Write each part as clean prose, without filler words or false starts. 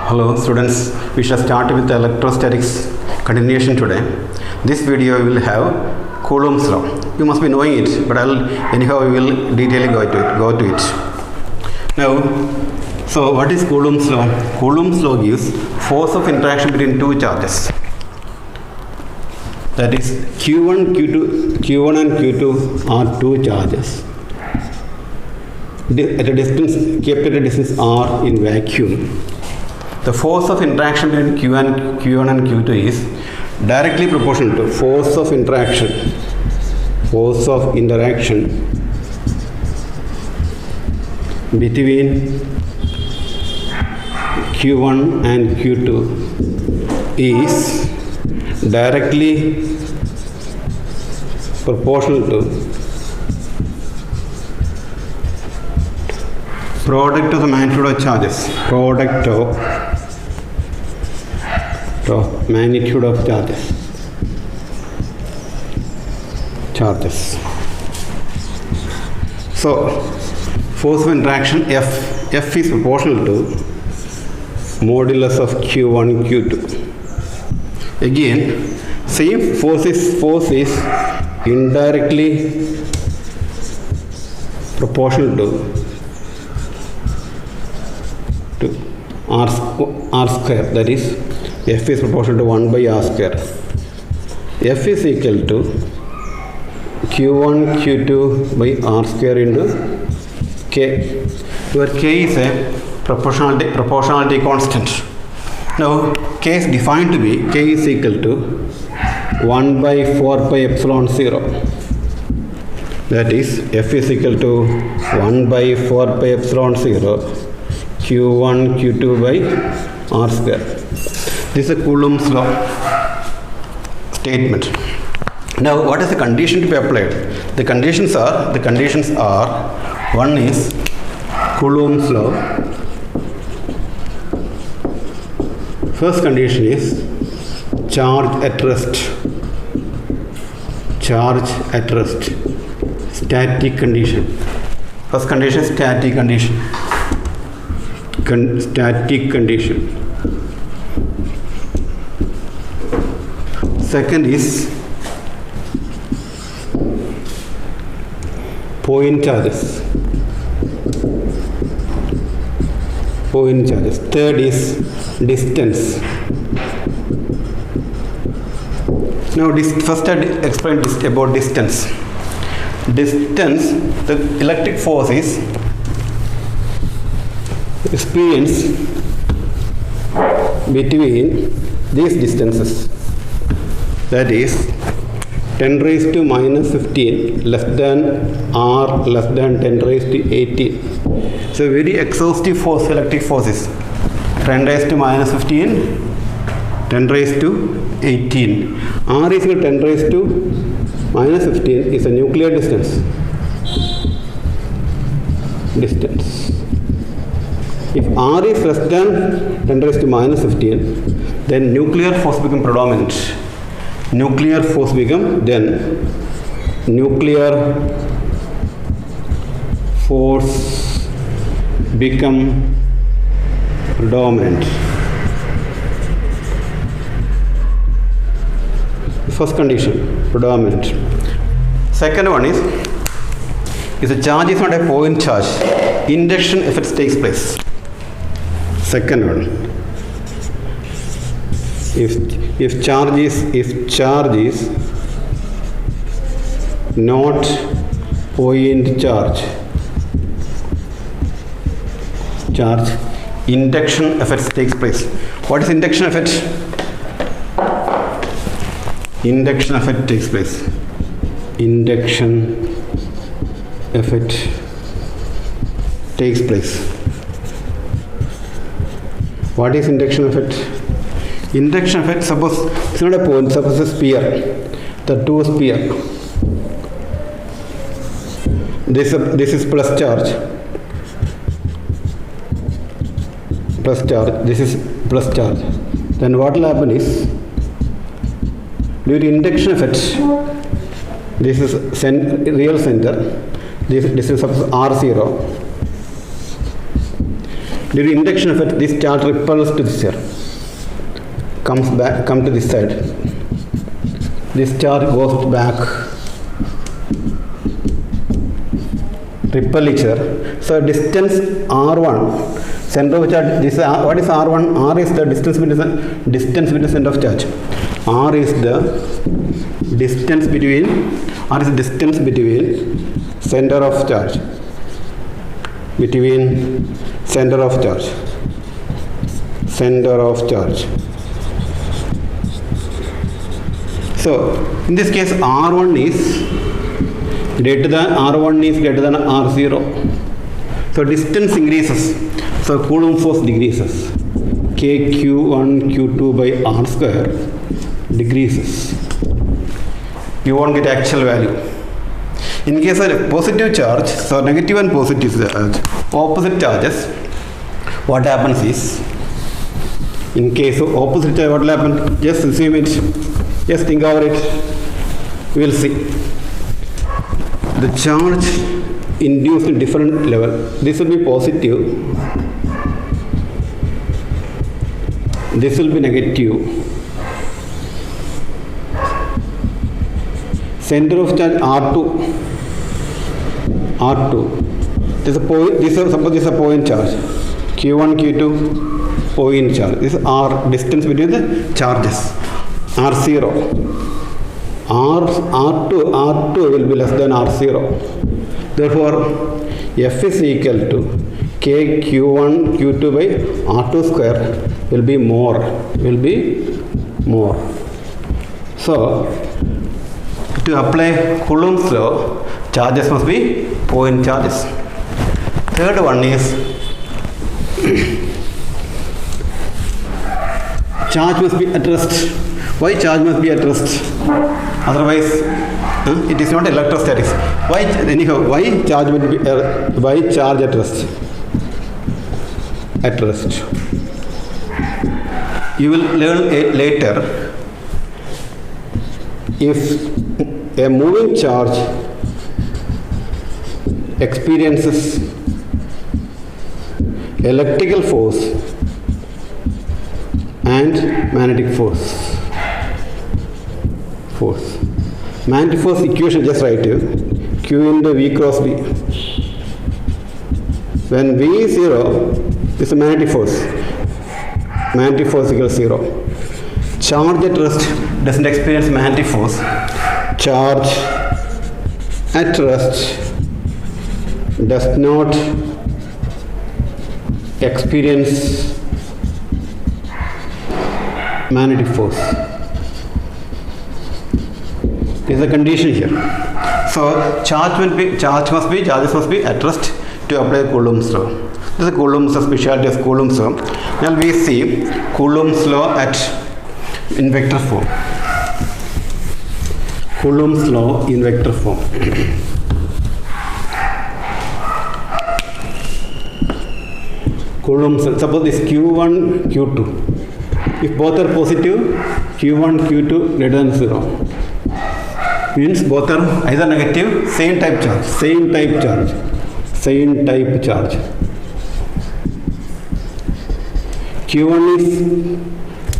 Hello students, we shall start with the electrostatics continuation today. This video will have Coulomb's law. You must be knowing it, but anyhow we will detailing go to it. Now, so what is Coulomb's law? Coulomb's law gives force of interaction between two charges. That is Q1 and Q2 are two charges at a distance, kept at a distance r in vacuum. The force of interaction between Q1 and Q2 is directly proportional to force of interaction between Q1 and Q2 is directly proportional to product of the magnitude of charges, product of magnitude of charges. So force of interaction F is proportional to modulus of Q1 Q2. Again, same force is indirectly proportional to r square, that is F is proportional to 1 by r square. F is equal to Q1 Q2 by r square into K, where K is a proportionality constant. Now K is defined to be, K is equal to 1 by 4 pi epsilon 0. That is F is equal to 1 by 4 pi epsilon 0 Q1 Q2 by r square. This is a Coulomb's law statement. Now what is the condition to be applied? The conditions are one is Coulomb's law. First condition is charge at rest, static condition. First condition is static condition. Second is point charges. Third is distance. Now first I explain about distance. The electric force is experience between these distances, that is 10 raised to minus 15 less than r less than 10 raised to 18. So very exhaustive force, electric force is 10 raised to minus 15, 10 raised to 18. R is equal to 10 raised to minus 15 is a nuclear distance. If R is less than 10 raised to minus 15, then nuclear force become predominant. Nuclear force become predominant. First condition, predominant. Second one is the charge is not a point charge, induction effect takes place. Second one, if charge is not point charge, induction effect takes place. What is induction effect? Induction effect takes place. Induction effect takes place. What is induction effect? Induction effect, suppose it's not a point, suppose a sphere. The two sphere. This is plus charge. This is plus charge. Then what will happen is, due to induction effect, this is real center, this is suppose R0. Due to induction effect, this charge repels to this here. Come to this side. This charge goes back. Repel each other. So distance R1, center of charge. This what is R1? R is the distance between center of charge. R is the distance between center of charge. Center of charge. So in this case, R1 is greater than R0. So distance increases. So Coulomb force decreases. KQ1 Q2 by R square decreases. You won't get actual value. In case of positive charge, so negative and positive charge, opposite charges, what happens is, in case of opposite charge, what will happen? Just assume it. Just think about it. We will see. The charge induced at different level. This will be positive. This will be negative. Center of charge R2. This is a point. Suppose this is a point charge. Q1, Q2, point charge. This is R, distance between the charges. R0. R2 will be less than R0. Therefore, F is equal to K Q1 Q2 by R2 square will be more. So, to apply Coulomb's law, charges must be point charges. Third one is charge must be at rest. Why charge must be at rest? Otherwise, it is not electrostatics. Why charge would be why charge at rest? At rest. You will learn it later. If a moving charge experiences electrical force and magnetic force. Magnetic force equation just write you. Q into V cross B. When V is 0, this is magnetic force. Magnetic force equals 0. Charge at rest doesn't experience magnetic force. Charge at rest does not experience magnetic force. There is a condition here. So charges must be at rest to apply Coulomb's law. This is Coulomb's specialty of Coulomb's law. Now we see Coulomb's law in vector form. Coulomb's law in vector form. Coulomb's, suppose this Q1, Q2. If both are positive, Q1, Q2 greater than 0. Means both are either negative, same type charge. Q1 is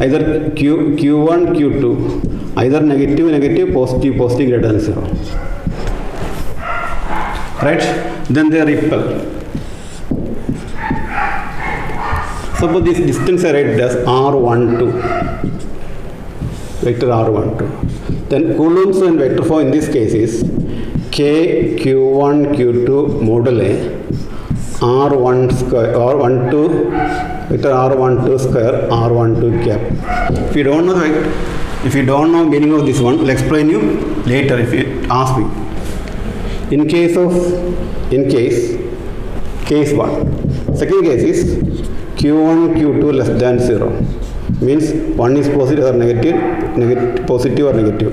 either Q1, Q2, either negative, positive greater than 0. Right? Then they repel. Suppose this distance I write as R12. Vector R12. Then Coulomb's and vector form in this case is K Q1 Q2 modulo R1 square R12 vector R12 square R12 cap. If you don't know meaning of this one, I'll explain you later if you ask me. In case 1. Second case is Q1 Q2 less than 0. Means one is positive or negative, positive or negative.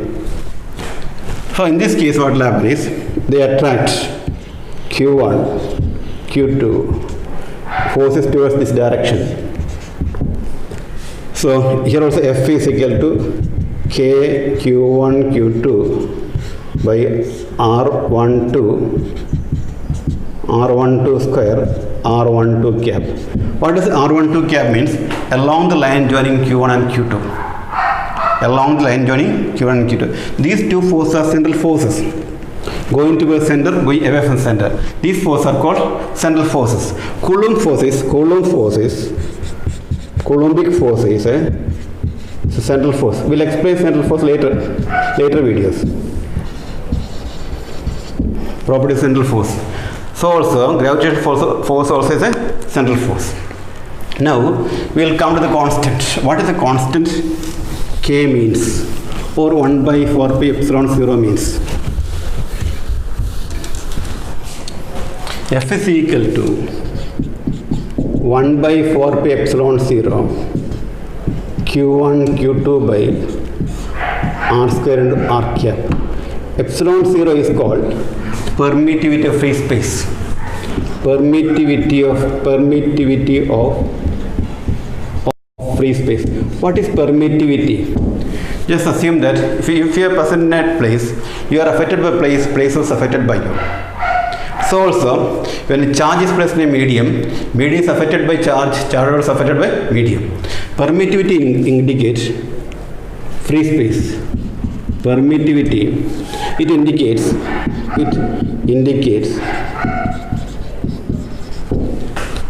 So in this case what will happen is they attract Q1, Q2 forces towards this direction. So here also F is equal to K Q1 Q2 by R12 square R12 cap. What does R12 cap means? Along the line joining Q1 and Q2. Along the line joining Q1 and Q2. These two forces are central forces. Going to the center, going away from center. These forces are called central forces. Coulombic force is a central force. We'll explain central force later videos. Property central force. So also gravitational force also is a central force. Now we will come to the constant. What is the constant? K means, or 1 by 4 pi epsilon 0 means. F is equal to 1 by 4 pi epsilon 0 Q1 Q2 by R square into R cap. Epsilon 0 is called permittivity of free space. Permittivity of free space. What is permittivity? Just assume that if you are present in a place, you are affected by place is affected by you. So also, when charge is placed in a medium is affected by charge is affected by medium. Permittivity indicates free space. Permittivity, it indicates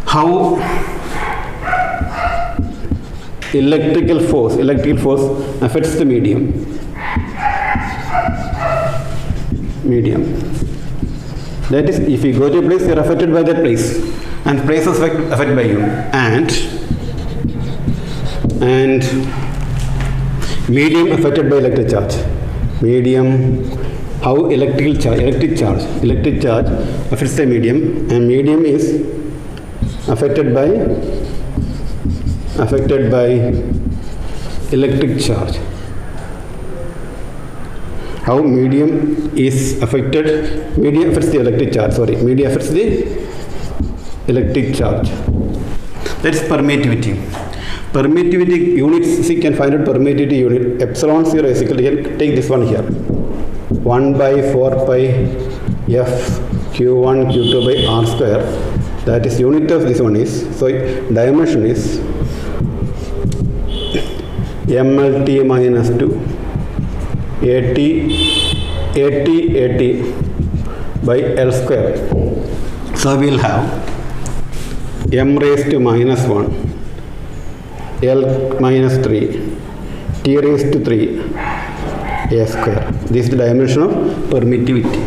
how electrical force affects the medium. That is, if you go to a place, you are affected by that place, and place is affected by you, and medium affected by electric charge. Medium, how electric charge affects the medium, and medium is affected by electric charge. How medium is affected? Medium affects the electric charge. Medium affects the electric charge. That's permittivity. Permittivity units, you can find out permittivity unit. Epsilon 0 is equal to, you can take this one here. 1 by 4 pi F Q1 Q2 by R square. That is unit of this one is, so dimension is MLT minus 2. 80 by L square. So we will have m raised to minus 1, L minus 3, T raised to 3, A square. This is the dimension of permittivity.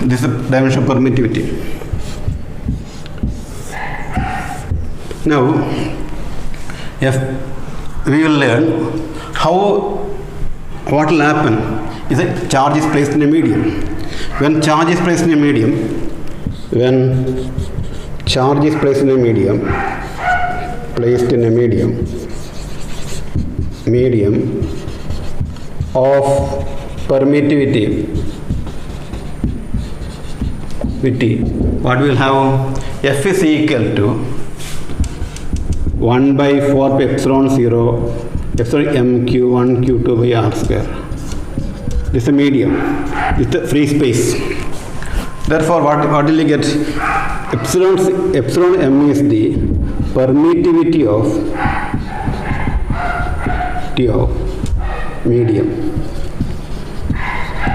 This is the dimension of permittivity. Now, we will learn what will happen is that charge is placed in a medium. When charge is placed in a medium of permittivity, what we will have? F is equal to 1 by 4 pi epsilon 0 epsilon m q1 q2 by r square. This is a medium. This is the free space. Therefore, what will you get? Epsilon m is the permittivity of medium.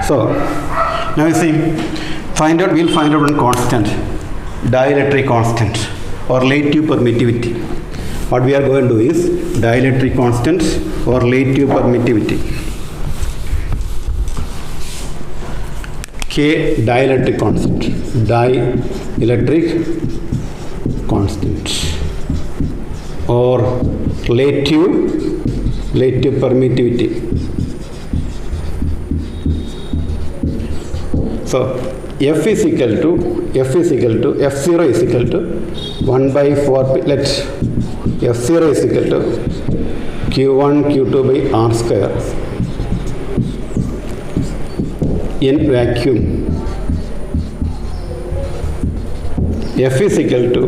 So now you see, we'll find out one constant, dielectric constant or relative permittivity. What we are going to do is dielectric constant or relative permittivity. K dielectric constant. Dielectric constant or relative permittivity. So F0 is equal to 1 by 4 pi, F0 is equal to Q1 Q2 by R square in vacuum. F is equal to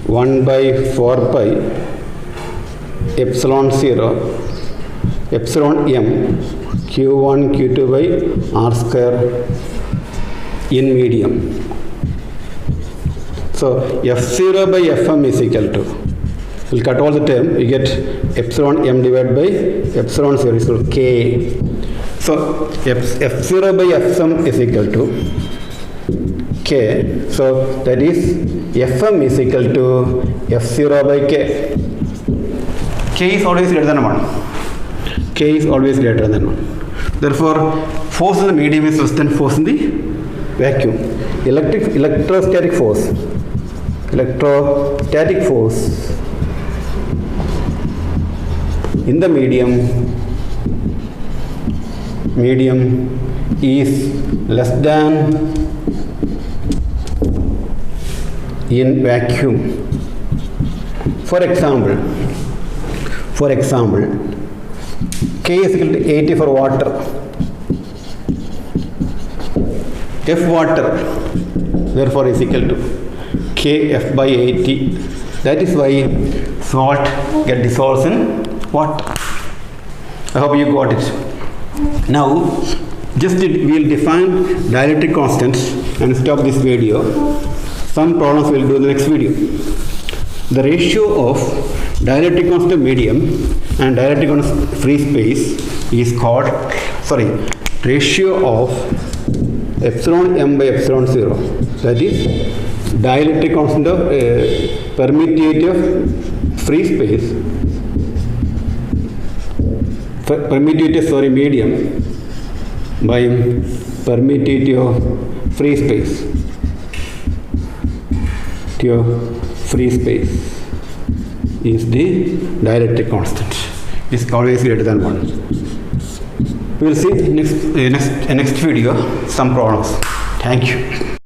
1 by 4 pi epsilon 0 epsilon m Q1 Q2 by R square in medium. So F0 by Fm is equal to, we'll cut all the term, you get epsilon m divided by epsilon 0 is equal to K. So F0 by Fm is equal to K. So that is Fm is equal to F0 by K. K is always greater than 1. K is always greater than 1. Therefore, force in the medium is less than force in the vacuum. Electrostatic force in the medium is less than in vacuum. For example, K is equal to 80 for water. F water therefore is equal to Kf by 80. That is why salt get dissolved in water. I hope you got it. Now we will define dielectric constants and stop this video. Some problems we will do in the next video. The ratio of dielectric constant medium and dielectric constant free space is called, ratio of epsilon m by epsilon 0. That is dielectric constant of permittivity of free space, medium by permittivity of free space. Free space is the dielectric constant. Is always greater than 1. We will see next video some problems. Thank you.